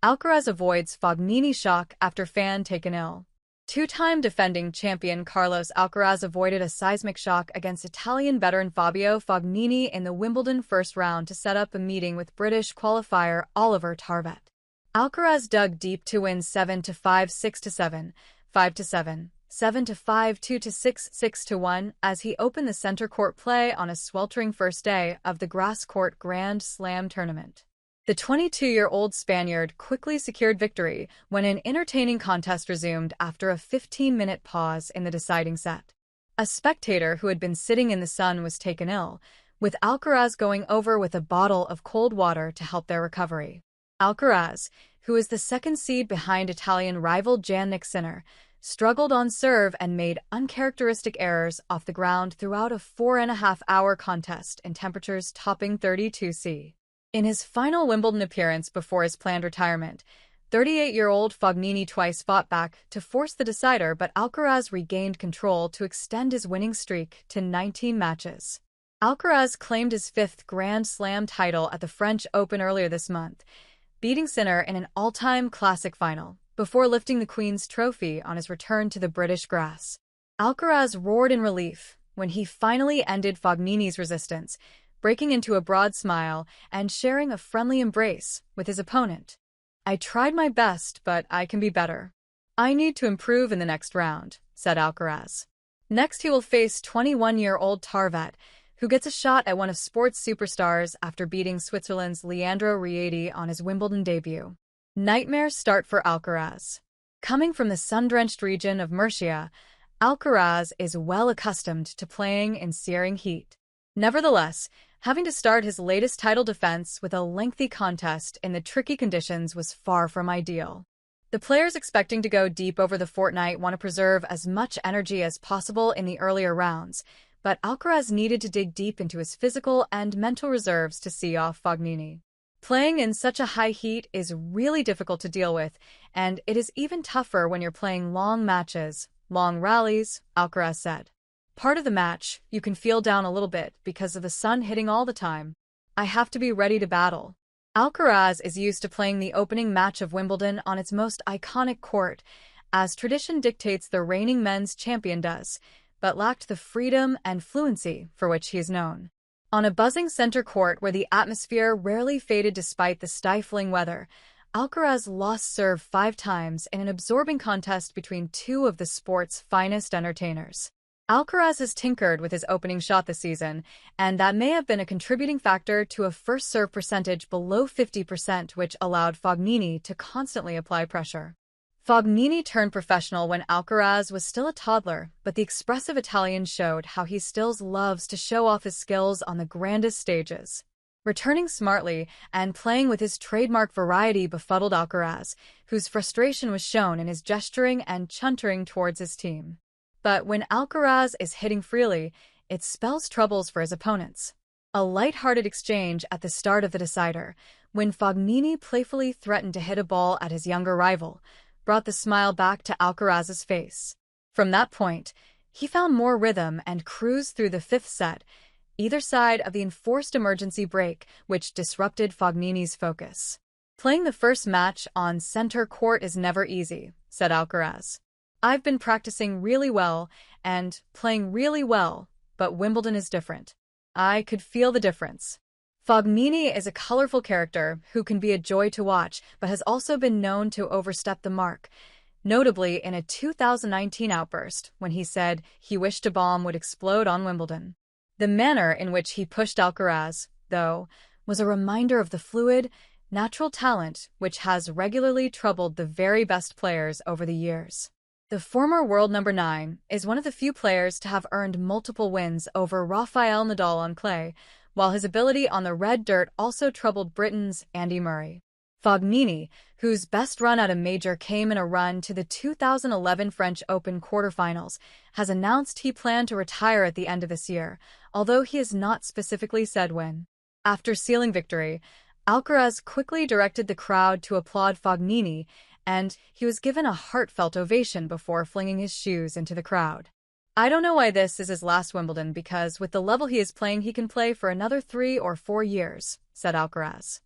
Alcaraz avoids Fognini shock after fan taken ill. Two-time defending champion Carlos Alcaraz avoided a seismic shock against Italian veteran Fabio Fognini in the Wimbledon first round to set up a meeting with British qualifier Oliver Tarvet. Alcaraz dug deep to win 7-5, 6-7, 5-7, 7-5, 2-6, 6-1 as he opened the center court play on a sweltering first day of the grass court Grand Slam tournament. The 22-year-old Spaniard quickly secured victory when an entertaining contest resumed after a 15-minute pause in the deciding set. A spectator who had been sitting in the sun was taken ill, with Alcaraz going over with a bottle of cold water to help their recovery. Alcaraz, who is the second seed behind Italian rival Jannik Sinner, struggled on serve and made uncharacteristic errors off the ground throughout a 4.5-hour contest in temperatures topping 32 degrees. In his final Wimbledon appearance before his planned retirement, 38-year-old Fognini twice fought back to force the decider, but Alcaraz regained control to extend his winning streak to 19 matches. Alcaraz claimed his fifth Grand Slam title at the French Open earlier this month, beating Sinner in an all-time classic final, before lifting the Queen's Trophy on his return to the British grass. Alcaraz roared in relief when he finally ended Fognini's resistance, breaking into a broad smile and sharing a friendly embrace with his opponent. "I tried my best, but I can be better. I need to improve in the next round," said Alcaraz. Next he will face 21-year-old Tarvet, who gets a shot at one of sports superstars after beating Switzerland's Leandro Rieti on his Wimbledon debut. Nightmare start for Alcaraz. Coming from the sun-drenched region of Murcia, Alcaraz is well accustomed to playing in searing heat. Nevertheless, having to start his latest title defense with a lengthy contest in the tricky conditions was far from ideal. The players expecting to go deep over the fortnight want to preserve as much energy as possible in the earlier rounds, but Alcaraz needed to dig deep into his physical and mental reserves to see off Fognini. Playing in such a high heat is really difficult to deal with, and it is even tougher when you're playing long matches, long rallies, Alcaraz said. "Part of the match, you can feel down a little bit because of the sun hitting all the time. I have to be ready to battle." Alcaraz is used to playing the opening match of Wimbledon on its most iconic court, as tradition dictates the reigning men's champion does, but lacked the freedom and fluency for which he is known. On a buzzing center court where the atmosphere rarely faded despite the stifling weather, Alcaraz lost serve 5 times in an absorbing contest between two of the sport's finest entertainers. Alcaraz has tinkered with his opening shot this season, and that may have been a contributing factor to a first serve percentage below 50%, which allowed Fognini to constantly apply pressure. Fognini turned professional when Alcaraz was still a toddler, but the expressive Italian showed how he still loves to show off his skills on the grandest stages. Returning smartly and playing with his trademark variety befuddled Alcaraz, whose frustration was shown in his gesturing and chuntering towards his team. But when Alcaraz is hitting freely, it spells troubles for his opponents. A light-hearted exchange at the start of the decider, when Fognini playfully threatened to hit a ball at his younger rival, brought the smile back to Alcaraz's face. From that point, he found more rhythm and cruised through the fifth set, either side of the enforced emergency break, which disrupted Fognini's focus. "Playing the first match on center court is never easy," said Alcaraz. "I've been practicing really well and playing really well, but Wimbledon is different. I could feel the difference." Fognini is a colorful character who can be a joy to watch, but has also been known to overstep the mark, notably in a 2019 outburst when he said he wished a bomb would explode on Wimbledon. The manner in which he pushed Alcaraz, though, was a reminder of the fluid, natural talent which has regularly troubled the very best players over the years. The former world number 9 is one of the few players to have earned multiple wins over Rafael Nadal on clay, while his ability on the red dirt also troubled Britain's Andy Murray. Fognini, whose best run at a major came in a run to the 2011 French Open quarterfinals, has announced he planned to retire at the end of this year, although he has not specifically said when. After sealing victory, Alcaraz quickly directed the crowd to applaud Fognini, and he was given a heartfelt ovation before flinging his shoes into the crowd. "I don't know why this is his last Wimbledon, because with the level he is playing he can play for another 3 or 4 years," said Alcaraz.